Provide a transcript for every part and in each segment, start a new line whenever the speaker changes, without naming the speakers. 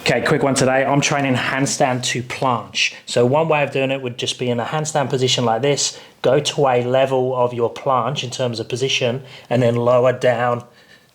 Okay, quick one today. I'm training handstand to planche. So one way of doing it would just be in a handstand position like this, go to a level of your planche in terms of position, and then lower down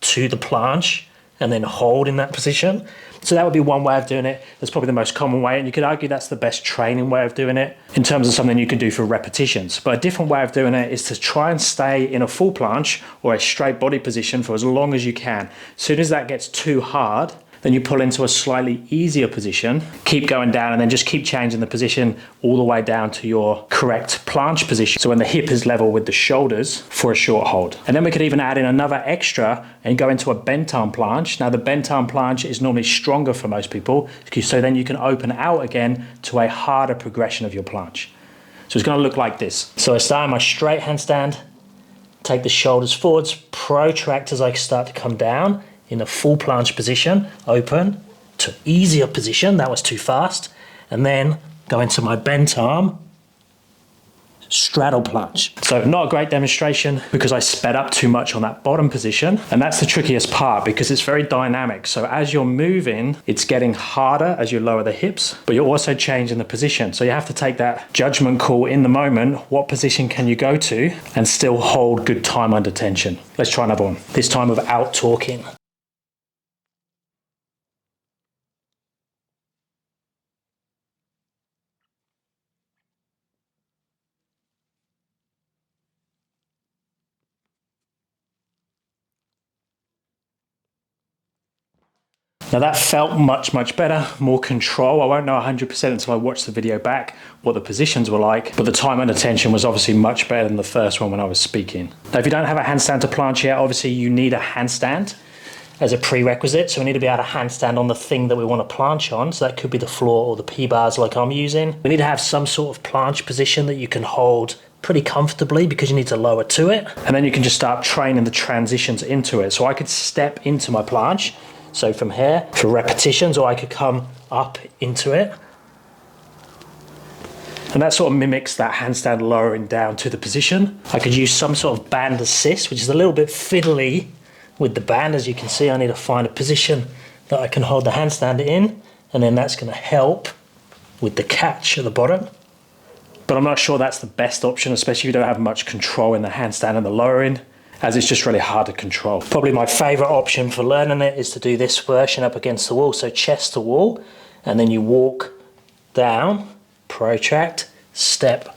to the planche, and then hold in that position. So that would be one way of doing it. That's probably the most common way, and you could argue that's the best training way of doing it in terms of something you can do for repetitions. But a different way of doing it is to try and stay in a full planche or a straight body position for as long as you can. As soon as that gets too hard, then you pull into a slightly easier position, keep going down, and then just keep changing the position all the way down to your correct planche position. So when the hip is level with the shoulders for a short hold. And then we could even add in another extra and go into a bent arm planche. Now the bent arm planche is normally stronger for most people, so then you can open out again to a harder progression of your planche. So it's gonna look like this. So I start in my straight handstand, take the shoulders forwards, protract as I start to come down, in a full planche position, open to easier position, that was too fast, and then go into my bent arm, straddle planche. So not a great demonstration because I sped up too much on that bottom position, and that's the trickiest part because it's very dynamic. So as you're moving, it's getting harder as you lower the hips, but you're also changing the position. So you have to take that judgment call in the moment, what position can you go to and still hold good time under tension. Let's try another one, this time without talking. Now that felt much better, more control. I won't know 100% until I watch the video back what the positions were like, but the time and attention was obviously much better than the first one when I was speaking. Now if you don't have a handstand to planche yet, obviously you need a handstand as a prerequisite. So we need to be able to handstand on the thing that we want to planche on. So that could be the floor or the P-bars like I'm using. We need to have some sort of planche position that you can hold pretty comfortably because you need to lower to it. And then you can just start training the transitions into it. So I could step into my planche, so from here for repetitions, or I could come up into it. And that sort of mimics that handstand lowering down to the position. I could use some sort of band assist, which is a little bit fiddly with the band. As you can see, I need to find a position that I can hold the handstand in, and then that's going to help with the catch at the bottom. But I'm not sure that's the best option, especially if you don't have much control in the handstand and the lowering, as it's just really hard to control. Probably my favorite option for learning it is to do this version up against the wall, so chest to wall, and then you walk down, protract, step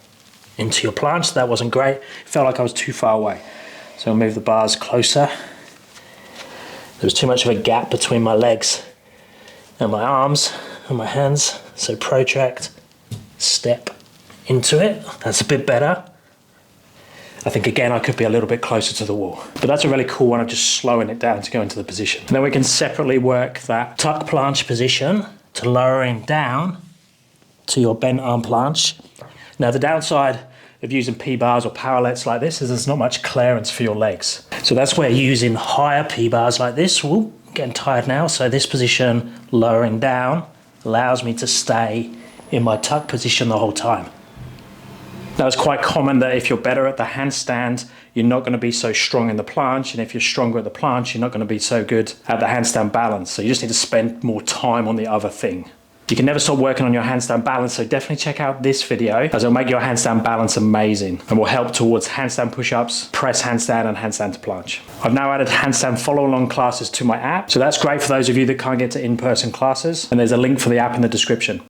into your planche. That wasn't great. It felt like I was too far away. So I'll move the bars closer. There was too much of a gap between my legs and my arms and my hands. So protract, step into it. That's a bit better. I think again I could be a little bit closer to the wall. But that's a really cool one of just slowing it down to go into the position. And then we can separately work that tuck planche position to lowering down to your bent arm planche. Now the downside of using P-bars or powerlets like this is there's not much clearance for your legs. So that's where using higher P-bars like this, whoop, getting tired now. So this position, lowering down, allows me to stay in my tuck position the whole time. Now it's quite common that if you're better at the handstand, you're not going to be so strong in the planche, and if you're stronger at the planche, you're not going to be so good at the handstand balance. So you just need to spend more time on the other thing. You can never stop working on your handstand balance, so definitely check out this video as it'll make your handstand balance amazing and will help towards handstand push-ups, press handstand and handstand to planche. I've now added handstand follow-along classes to my app, so that's great for those of you that can't get to in-person classes, and there's a link for the app in the description.